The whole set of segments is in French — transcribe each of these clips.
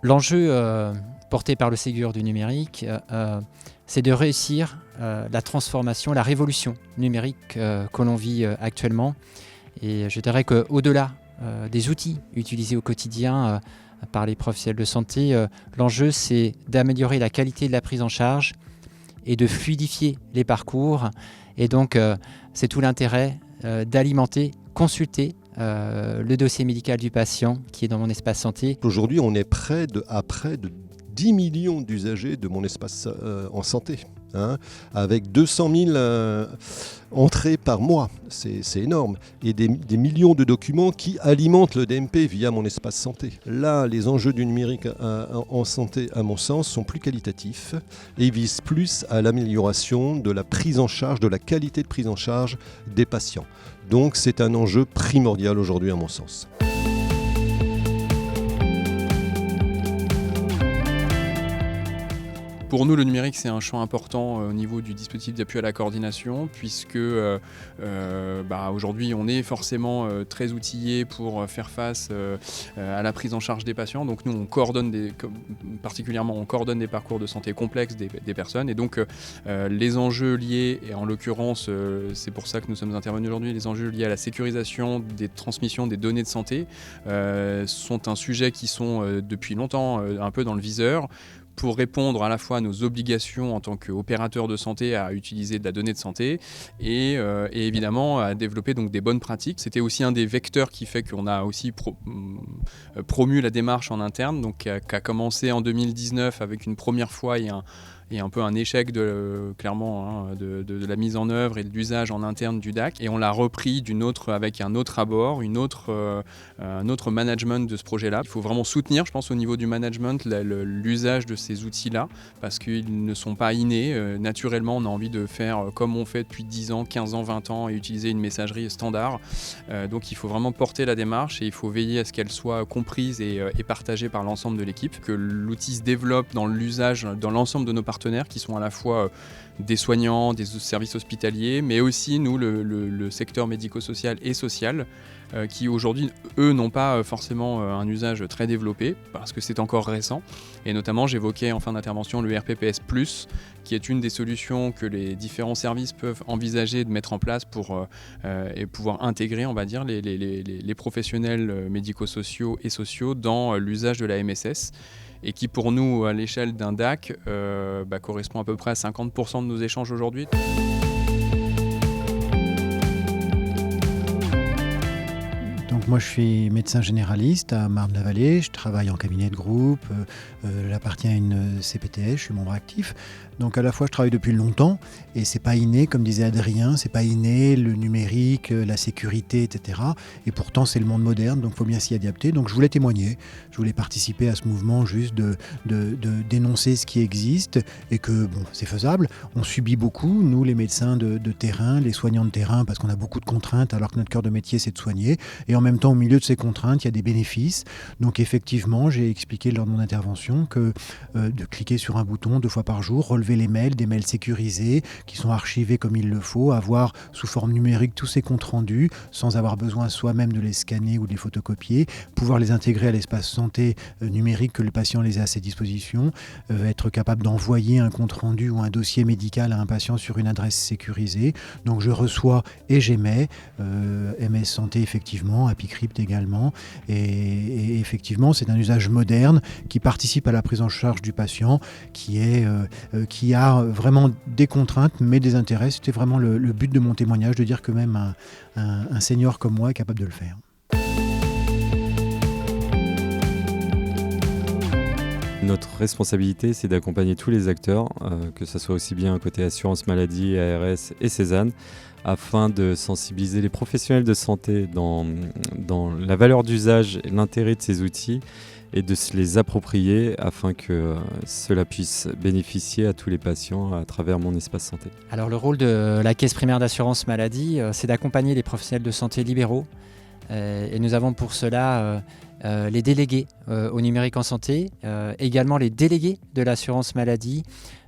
L'enjeu porté par le Ségur du numérique, c'est de réussir la transformation, la révolution numérique que l'on vit actuellement. Et je dirais qu'au-delà des outils utilisés au quotidien par les professionnels de santé, l'enjeu c'est d'améliorer la qualité de la prise en charge et de fluidifier les parcours. Et donc c'est tout l'intérêt d'alimenter, consulter le dossier médical du patient qui est dans mon espace santé. Aujourd'hui, on est à près de 10 millions d'usagers de mon espace en santé, avec 200 000 entrées par mois. C'est énorme. Et des millions de documents qui alimentent le DMP via mon espace santé. Là, les enjeux du numérique en santé, à mon sens, sont plus qualitatifs et visent plus à l'amélioration de la prise en charge, de la qualité de prise en charge des patients. Donc c'est un enjeu primordial aujourd'hui à mon sens. Pour nous, le numérique, c'est un champ important au niveau du dispositif d'appui à la coordination, puisque aujourd'hui, on est forcément très outillé pour faire face à la prise en charge des patients. Donc nous, on coordonne on coordonne des parcours de santé complexes des personnes. Et donc, les enjeux liés, et en l'occurrence, c'est pour ça que nous sommes intervenus aujourd'hui, les enjeux liés à la sécurisation des transmissions des données de santé sont un sujet qui sont depuis longtemps un peu dans le viseur, pour répondre à la fois à nos obligations en tant qu'opérateur de santé à utiliser de la donnée de santé et évidemment à développer donc des bonnes pratiques. C'était aussi un des vecteurs qui fait qu'on a aussi promu la démarche en interne, donc qui a commencé en 2019 avec une première fois et un peu un échec de la mise en œuvre et de l'usage en interne du DAC. Et on l'a repris avec un autre abord, un autre management de ce projet-là. Il faut vraiment soutenir, je pense, au niveau du management, l'usage de ces outils-là, parce qu'ils ne sont pas innés. Naturellement, on a envie de faire comme on fait depuis 10 ans, 15 ans, 20 ans et utiliser une messagerie standard. Donc il faut vraiment porter la démarche et il faut veiller à ce qu'elle soit comprise et partagée par l'ensemble de l'équipe, que l'outil se développe dans l'usage, dans l'ensemble de nos partenaires qui sont à la fois des soignants, des services hospitaliers, mais aussi nous, le secteur médico-social et social, qui aujourd'hui, eux, n'ont pas forcément un usage très développé, parce que c'est encore récent. Et notamment, j'évoquais en fin d'intervention le RPPS+, qui est une des solutions que les différents services peuvent envisager de mettre en place pour et pouvoir intégrer, on va dire, les professionnels médico-sociaux et sociaux dans l'usage de la MSS. Et qui pour nous, à l'échelle d'un DAC, correspond à peu près à 50% de nos échanges aujourd'hui. Donc moi je suis médecin généraliste à Marne-la-Vallée, je travaille en cabinet de groupe, j'appartiens à une CPTS, je suis membre actif. Donc à la fois je travaille depuis longtemps et c'est pas inné, comme disait Adrien, c'est pas inné, le numérique, la sécurité, etc. Et pourtant c'est le monde moderne, donc il faut bien s'y adapter. Donc je voulais témoigner, je voulais participer à ce mouvement juste de dénoncer ce qui existe et que bon, c'est faisable. On subit beaucoup, nous les médecins de terrain, les soignants de terrain, parce qu'on a beaucoup de contraintes alors que notre cœur de métier c'est de soigner. Et en même temps, au milieu de ces contraintes, il y a des bénéfices. Donc effectivement, j'ai expliqué lors de mon intervention que de cliquer sur un bouton 2 fois par jour, relever les mails, des mails sécurisés qui sont archivés comme il le faut, avoir sous forme numérique tous ces comptes rendus sans avoir besoin soi-même de les scanner ou de les photocopier, pouvoir les intégrer à l'espace santé numérique que le patient les a à ses dispositions, être capable d'envoyer un compte rendu ou un dossier médical à un patient sur une adresse sécurisée. Donc je reçois et j'émets, MS Santé effectivement, ApiCrypt également, et effectivement c'est un usage moderne qui participe à la prise en charge du patient, qui a vraiment des contraintes mais des intérêts. C'était vraiment le but de mon témoignage, de dire que même un senior comme moi est capable de le faire. Notre responsabilité, c'est d'accompagner tous les acteurs, que ce soit aussi bien côté assurance maladie, ARS et Cézanne, afin de sensibiliser les professionnels de santé dans la valeur d'usage et l'intérêt de ces outils et de se les approprier afin que cela puisse bénéficier à tous les patients à travers mon espace santé. Alors le rôle de la caisse primaire d'assurance maladie, c'est d'accompagner les professionnels de santé libéraux. Et nous avons pour cela les délégués au numérique en santé, également les délégués de l'assurance maladie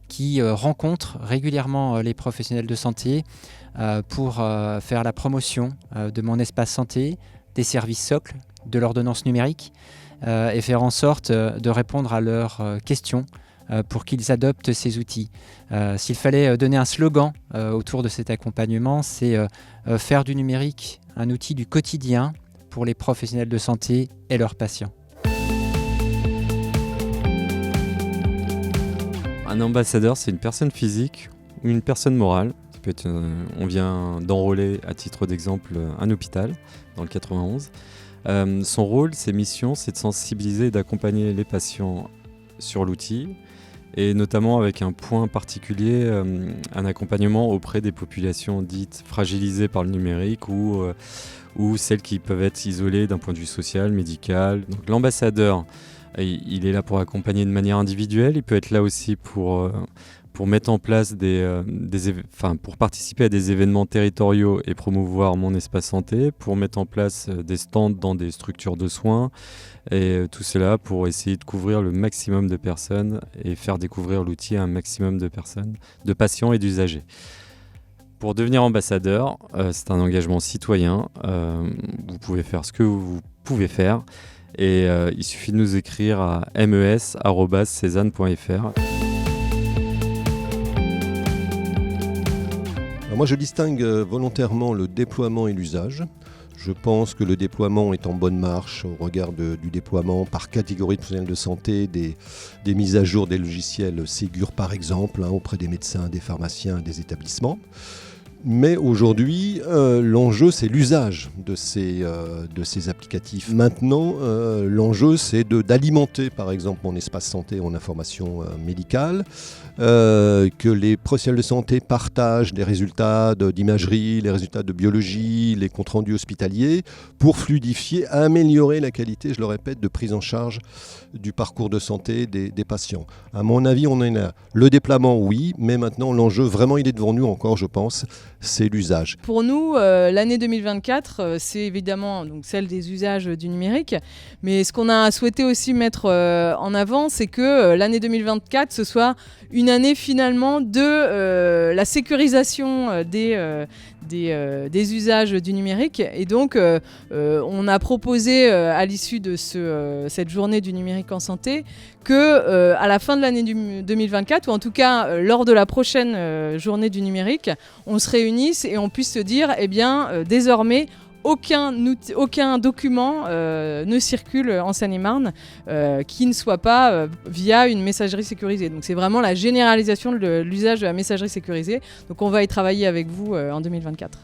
qui rencontrent régulièrement les professionnels de santé pour faire la promotion de mon espace santé, des services socles, de l'ordonnance numérique, et faire en sorte de répondre à leurs questions pour qu'ils adoptent ces outils. S'il fallait donner un slogan autour de cet accompagnement, c'est faire du numérique un outil du quotidien pour les professionnels de santé et leurs patients. Un ambassadeur, c'est une personne physique ou une personne morale. Ça peut être, on vient d'enrôler, à titre d'exemple, un hôpital dans le 91. Son rôle, ses missions, c'est de sensibiliser et d'accompagner les patients sur l'outil, et notamment avec un point particulier, un accompagnement auprès des populations dites fragilisées par le numérique ou celles qui peuvent être isolées d'un point de vue social, médical. Donc l'ambassadeur, il est là pour accompagner de manière individuelle, il peut être là aussi pour mettre en place pour participer à des événements territoriaux et promouvoir mon espace santé, pour mettre en place des stands dans des structures de soins, et tout cela pour essayer de couvrir le maximum de personnes et faire découvrir l'outil à un maximum de personnes, de patients et d'usagers. Pour devenir ambassadeur, c'est un engagement citoyen. Vous pouvez faire ce que vous pouvez faire, et il suffit de nous écrire à mes@cezanne.fr. Moi, je distingue volontairement le déploiement et l'usage. Je pense que le déploiement est en bonne marche au regard du déploiement par catégorie de professionnels de santé, des mises à jour des logiciels Ségur par exemple, auprès des médecins, des pharmaciens, des établissements. Mais aujourd'hui, l'enjeu, c'est l'usage de ces applicatifs. Maintenant, l'enjeu, c'est d'alimenter, par exemple, mon espace santé en information médicale, que les professionnels de santé partagent les résultats d'imagerie, les résultats de biologie, les comptes rendus hospitaliers, pour fluidifier, améliorer la qualité, je le répète, de prise en charge du parcours de santé des patients. À mon avis, on en est là. Le déploiement, oui, mais maintenant, l'enjeu, vraiment, il est devant nous encore, je pense, c'est l'usage. Pour nous, l'année 2024, c'est évidemment donc, celle des usages du numérique. Mais ce qu'on a souhaité aussi mettre en avant, c'est que l'année 2024, ce soit une année finalement de la sécurisation des usages du numérique. Et donc, on a proposé à l'issue de cette journée du numérique en santé que à la fin de l'année 2024, ou en tout cas lors de la prochaine journée du numérique, on se réunisse et on puisse se dire, eh bien, désormais, aucun document ne circule en Seine-et-Marne qui ne soit pas via une messagerie sécurisée. Donc c'est vraiment la généralisation de l'usage de la messagerie sécurisée. Donc on va y travailler avec vous en 2024.